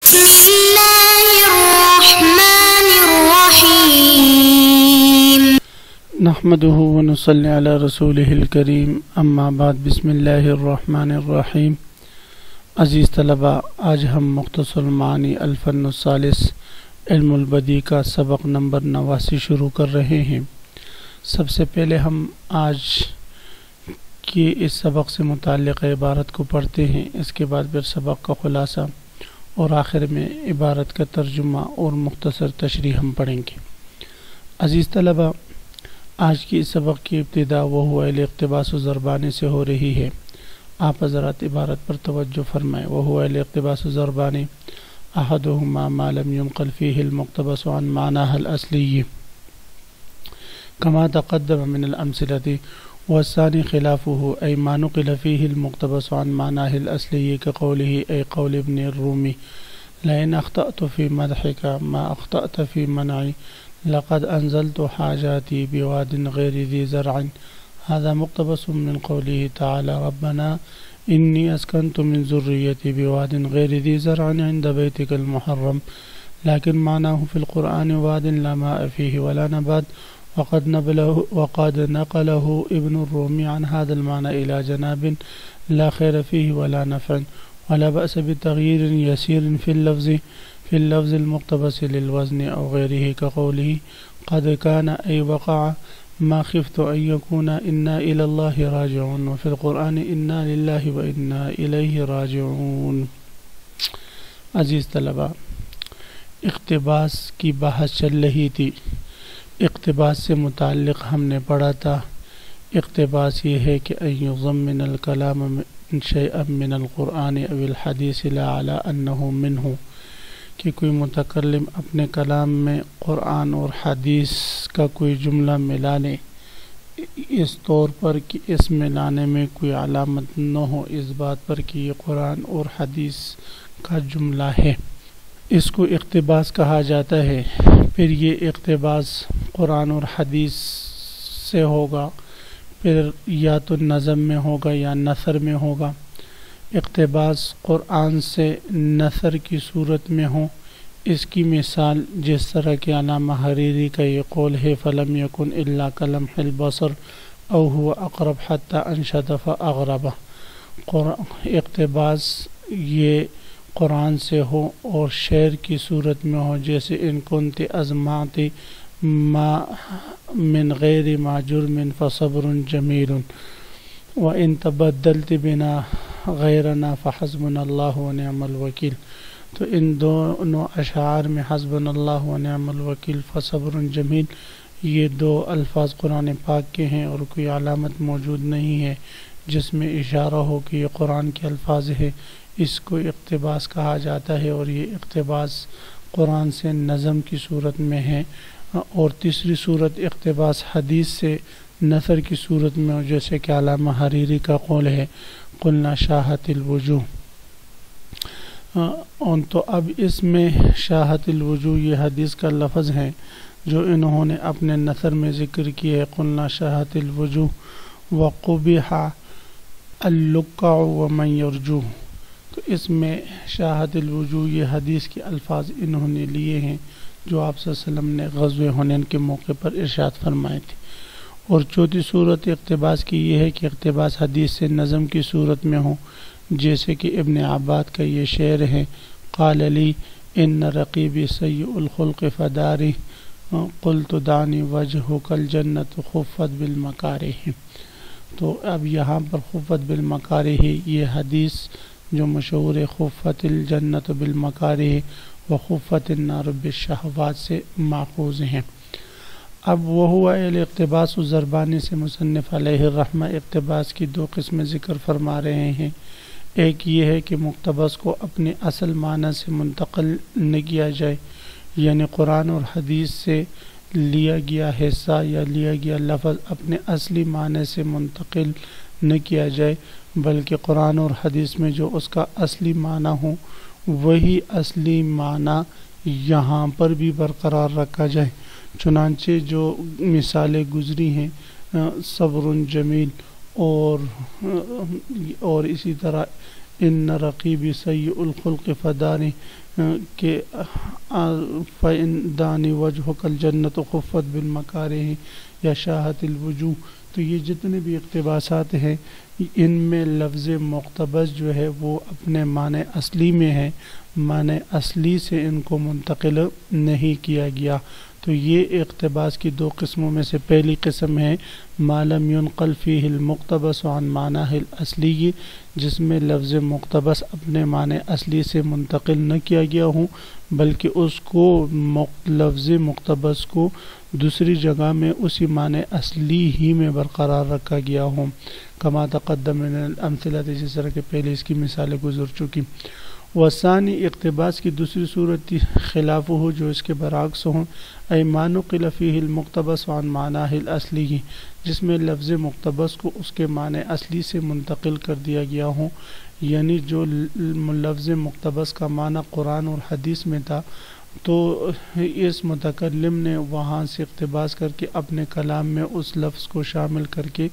بسم الله الرحمن الرحيم نحمده ونصلي على رسوله الكريم اما بعد بسم اللہ الرحمن الرحیم۔ عزیز طلباء، آج ہم مختصر المعانی الفن الثالث علم البدیع کا سبق نمبر 89 شروع کر رہے ہیں۔ سب سے پہلے ہم آج کی اس سبق سے متعلق عبارت کو پڑھتے ہیں، اس کے بعد پھر سبق کا خلاصہ اور آخر میں عبارت کا ترجمہ اور مختصر تشریح ہم پڑھیں گے۔ عزیز طلباء، آج کی اس سبق کی ابتدا وہو الاقتباس الضربانی سے ہو رہی ہے۔ آپ حضرات عبارت پر توجہ فرمائیں۔ وہو الاقتباس الضربانی احدهما ما لم ينقل فيه المقتبس عن معناه الأصلي كما تقدم من الأمثلة، والثاني خلافه أي ما نقل فيه المقتبس عن معناه الأصلي كقوله أي قول ابن الرومي لئن أخطأت في مدحك ما أخطأت في منعي لقد أنزلت حاجاتي بواد غير ذي زرع، هذا مقتبس من قوله تعالى ربنا إني أسكنت من ذريتي بواد غير ذي زرع عند بيتك المحرم، لكن معناه في القرآن واد لا ماء فيه ولا نبات، وقد نقله ابن الرومي عن هذا المعنى إلى جناب لا خير فيه ولا نفع، ولا بأس بتغيير يسير في اللفظ المقتبس للوزن أو غيره كقوله قد كان أي وقع ما خفت أن يكون إنا إلى الله راجعون، وفي القرآن إنا لله وإنا إليه راجعون۔ عزیز طلباء، اقتباس کی بحث چل رہی تھی۔ اقتباس سے متعلق ہم نے پڑھا تھا، اقتباس یہ ہے کہ ان یضمن الکلام شیئا من القرآن او الحدیث لا علی انہ منہ، کہ کوئی متکلم اپنے کلام میں قرآن اور حدیث کا کوئی جملہ ملا لے اس طور پر کہ اس ملانے میں کوئی علامت نہ ہو اس بات پر کہ یہ قرآن اور حدیث کا جملہ ہے، اس کو اقتباس کہا جاتا ہے۔ پھر یہ اقتباس قرآن اور حدیث سے ہوگا، پھر یا تو نظم میں ہوگا یا نثر میں ہوگا۔ اقتباس قرآن سے نثر کی صورت میں ہو، اس کی مثال جس طرح کہ علامہ حریری کا یہ قول ہے فَلَمْ يَكُنْ إِلَّا كَلَمْحِ الْبَصَرِ أَوْ هُوَ أَقْرَبُ حَتَّى أَنْشَدَ فَأَغْرَبَ۔ اقتباس یہ قرآن سے ہو اور شعر کی صورت میں ہو، جیسے ان كنت أزمعت ما من غیر ما جرم فصبر جمیل، وإن تبدلت بنا غیرنا فحسبنا اللہ ونعم الوکیل۔ تو ان دونوں اشعار میں حسبنا اللہ ونعم الوکیل فصبر جمیل یہ دو الفاظ قرآن پاک کے ہیں، اور کوئی علامت موجود نہیں ہے جس میں اشارہ ہو کہ یہ قرآن کے الفاظ ہے، اس کو اقتباس کہا جاتا ہے۔ اور یہ اقتباس قرآن سے نظم کی صورت میں ہے، اور تیسری صورت اقتباس حدیث سے نثر کی صورت میں ہو، جیسے کہ علامہ حریری کا قول ہے قلنا شاہت الوجوہ۔ تو اب اس میں شاہت الوجوہ یہ حدیث کا لفظ ہے جو انہوں نے اپنے نثر میں ذکر کیا ہے، قلنا شاہت الوجوہ وقبح اللقع ومن یرجوہ۔ تو اس میں شاہت الوجوہ یہ حدیث کے الفاظ انہوں نے لیے ہیں جو آپ صلی اللہ علیہ وسلم نے غزوہ حنین کے موقع پر ارشاد فرمائے تھے۔ اور چوتھی صورت اقتباس کی یہ ہے کہ اقتباس حدیث سے نظم کی صورت میں ہو، جیسے کہ ابن عباد کا یہ شعر ہے قال لی ان رقیبی سیء الخلق فداری قلت دانی وجہک الجنت خفت بالمکارہ۔ تو اب یہاں پر خفت بالمکارہ یہ حدیث جو مشہور ہے خفت الجنت بالمکارہ وخفت النار بالشہوات سے ماخوذ ہیں۔ اب وہو الاقتباس الضربانی سے مصنف علیہ الرحمہ اقتباس کی دو قسمیں ذکر فرما رہے ہیں۔ ایک یہ ہے کہ مقتبس کو اپنے اصل معنی سے منتقل نہ کیا جائے، یعنی قرآن اور حدیث سے لیا گیا حصہ یا لیا گیا لفظ اپنے اصلی معنی سے منتقل نہ کیا جائے، بلکہ قرآن اور حدیث میں جو اس کا اصلی معنی ہو وہی اصلی معنی یہاں پر بھی برقرار رکھا جائے۔ چنانچہ جو مثالیں گزری ہیں صبر جمیل اور اسی طرح ان رقیبی سیء الخلق فدانی، کہ فَإِن دَانِ وَجْهُكَ الْجَنَّةُ خُفَّتْ بِالْمَكَارِهِ یا شاہت الوجوہ. تو یہ جتنے بھی اقتباسات ہیں ان میں لفظ مقتبس جو ہے وہ اپنے معنی اصلی میں ہے، معنی اصلی سے ان کو منتقل نہیں کیا گیا. تو یہ اقتباس کی دو قسموں میں سے پہلی قسم ہے ما لم ينقل فیہ المقتبس عن معنیہ الاصلی، جس میں لفظ مقتبس اپنے معنی اصلی سے منتقل نہ کیا گیا ہوں بلکہ اس کو لفظ مقتبس کو دوسری جگہ میں اسی معنی اصلی ہی میں برقرار رکھا گیا ہوں. کما تقدم من الامثلہ، جس طرح کہ پہلے اس کی مثالیں گزر چکی. وثانی، اقتباس کی دوسری صورت خلاف ہو جو اس کے برعکس ہوں، ای ما نقل فیہ المقتبس عن معنیہ الاصلی، جس میں لفظ مقتبس کو اس کے معنی اصلی سے منتقل کر دیا گیا ہوں. یعنی جو لفظ مقتبس کا معنی قرآن اور حدیث میں تھا تو اس متکلم نے وہاں سے اقتباس کر کے اپنے کلام میں اس لفظ کو شامل کر کے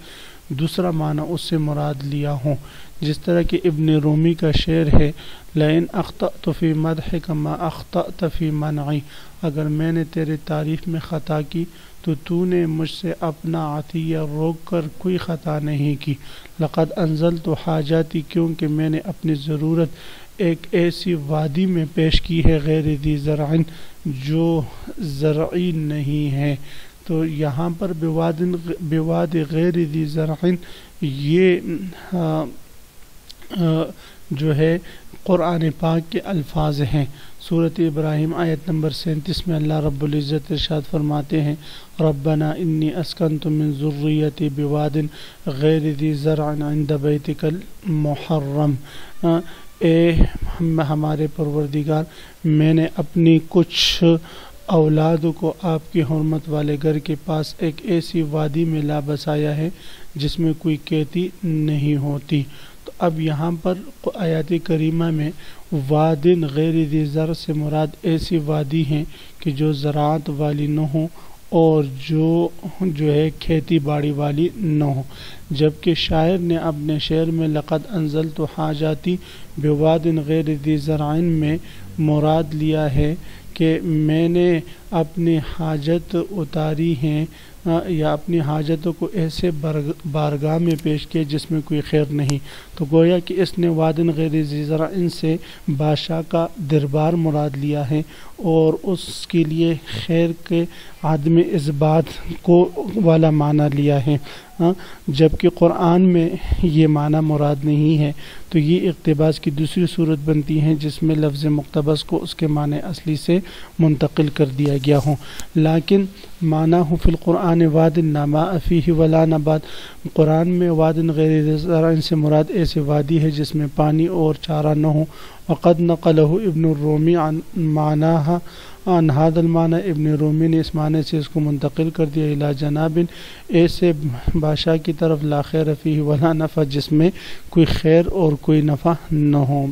دوسرا معنی اس سے مراد لیا ہوں. جس طرح کہ ابن رومی کا شعر ہے لئن اخطأت فی مدحک ما اخطأت فی منعی، اگر میں نے تیرے تعریف میں خطا کی تو نے مجھ سے اپنا عطیہ روک کر کوئی خطا نہیں کی. لقد انزلت حاجاتی، کیونکہ میں نے اپنی ضرورت ایک ایسی وادی میں پیش کی ہے غیر ذی زرع، جو زرعی نہیں ہے. تو یہاں پر بواد غیر ذی زرع یہ جو ہے قرآن پاک کے الفاظ ہیں. سورۃ ابراہیم آیت نمبر 37 میں اللہ رب العزت ارشاد فرماتے ہیں ربنا انی اسکنت من ذریتی بواد غیر ذی زرع عند بیتک المحرم، اے ہمارے پروردگار میں نے اپنی کچھ اولاد کو آپ کی حرمت والے گھر کے پاس ایک ایسی وادی میں لا بسایا ہے جس میں کوئی کھیتی نہیں ہوتی. تو اب یہاں پر آیات کریمہ میں وادن غیر ذی زرع سے مراد ایسی وادی ہیں کہ جو زراعت والی نہ ہوں اور جو ہے کھیتی باڑی والی نہ ہوں. جبکہ شاعر نے اپنے شعر میں لقد انزلت حاجاتی بواد غیر ذی زرع میں مراد لیا ہے کہ میں نے اپنی حاجت اتاری ہیں یا اپنی حاجتوں کو ایسے بارگاہ میں پیش کیے جس میں کوئی خیر نہیں. تو گویا کہ اس نے وادن غیر ذی زرع سے بادشاہ کا دربار مراد لیا ہے اور اس کے لیے خیر کے عدم اثبات کو والا معنی لیا ہے، جبکہ قرآن میں یہ معنی مراد نہیں ہے. تو یہ اقتباس کی دوسری صورت بنتی ہے جس میں لفظ مقتبس کو اس کے معنی اصلی سے منتقل کر دیا گیا ہوں. لیکن معنی فی القرآن واد لا ماء فیہ ولا نبات، قرآن میں واد غیر ذی زرع سے مراد ایسی وادی ہے جس میں پانی اور چارہ نہ ہو. وقد نقلہ ابن الرومی عن معناها عن هذا المعنی، ابن رومی نے اس معنی سے اس کو منتقل کر دیا الی جناب، ایسے بادشاہ کی طرف لا خیر فیہ ولا نفع، جس میں کوئی خیر اور کوئی نفع نہ ہو.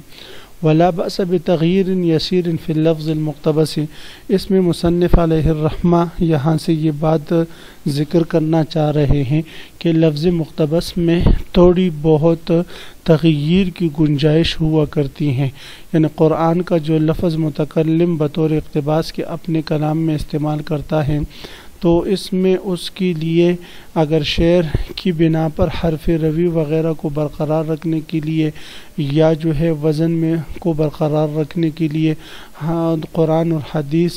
ولا بأس بتغییر یسیر فی اللفظ المقتبس، اس میں مصنف علیہ الرحمہ یہاں سے یہ بات ذکر کرنا چاہ رہے ہیں کہ لفظ مقتبس میں تھوڑی بہت تغییر کی گنجائش ہوا کرتی ہیں. یعنی قرآن کا جو لفظ متکلم بطور اقتباس کے اپنے کلام میں استعمال کرتا ہے تو اس میں اس کے لیے اگر شعر کی بنا پر حرف روی وغیرہ کو برقرار رکھنے کے لیے یا جو ہے وزن میں کو برقرار رکھنے کے لیے قرآن اور حدیث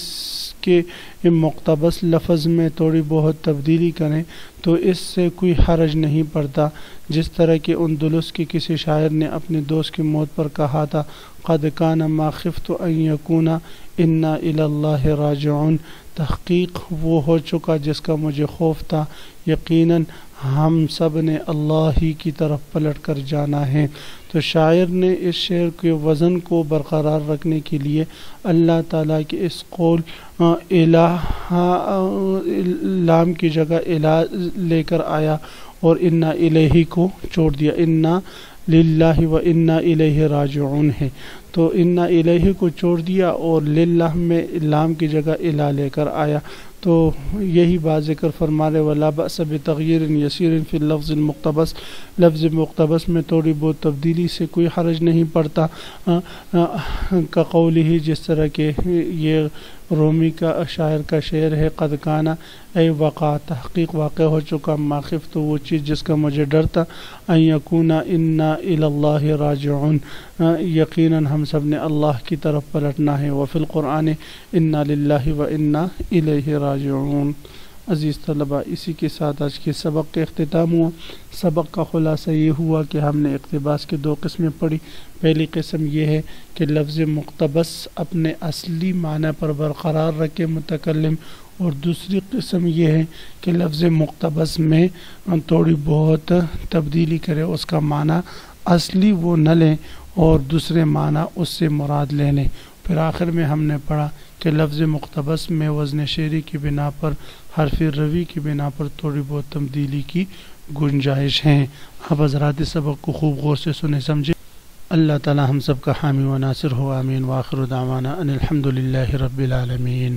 کے مقتبس لفظ میں تھوڑی بہت تبدیلی کریں تو اس سے کوئی حرج نہیں پڑتا. جس طرح کہ اندلس کے کسی شاعر نے اپنے دوست کی موت پر کہا تھا قد کان ما خفت ان یکون انا الی اللہ راجعون، تحقیق وہ ہو چکا جس کا مجھے خوف تھا، یقیناً ہم سب نے اللہ ہی کی طرف پلٹ کر جانا ہے. تو شاعر نے اس شعر کے وزن کو برقرار رکھنے کے لیے اللہ تعالیٰ کے اس قول الہ لام کی جگہ الہ لے کر آیا اور انا الیہ کو چھوڑ دیا، انا للہ و انا الیہ راجعون ہے. تو انا الیہ کو چھوڑ دیا اور للہ میں لام کی جگہ الہ لے کر آیا. تو یہی بات ذکر فرما رہے ولا بأس بتغییر یسیر فی اللفظ المقتبس، لفظ مقتبس میں تھوڑی بہت تبدیلی سے کوئی حرج نہیں پڑتا، کا قولہ جس طرح کہ یہ رومی کا شاعر کا شعر ہے قد کانا اے وقع تحقیق واقع ہو چکا ما خفت وہ چیز جس کا مجھے ڈر تھا ان یکونا انا الی اللہ راجعون یقیناً ہم سب نے اللہ کی طرف پلٹنا ہے، وفی القرآن انا للہ و انا الیہ راجعون۔ عزیز طلبہ، اسی کے ساتھ آج کے سبق کا اختتام ہوا۔ سبق کا خلاصہ یہ ہوا کہ ہم نے اقتباس کی دو قسمیں پڑھی۔ پہلی قسم یہ ہے کہ لفظ مقتبس اپنے اصلی معنی پر برقرار رکھے متکلم، اور دوسری قسم یہ ہے کہ لفظ مقتبس میں تھوڑی بہت تبدیلی کرے، اس کا معنی اصلی وہ نہ لیں اور دوسرے معنی اس سے مراد لے لیں۔ پھر آخر میں ہم نے پڑھا کہ لفظ مقتبس میں وزن شعری کی بنا پر، حرف روی کی بنا پر تھوڑی بہت تبدیلی کی گنجائش ہیں۔ اب حضرات سبق کو خوب غور سے سنیں سمجھیں۔ اللہ تعالی ہم سب کا حامی و ناصر ہو، آمین۔ وآخر دعوانا ان الحمد للہ رب العالمین۔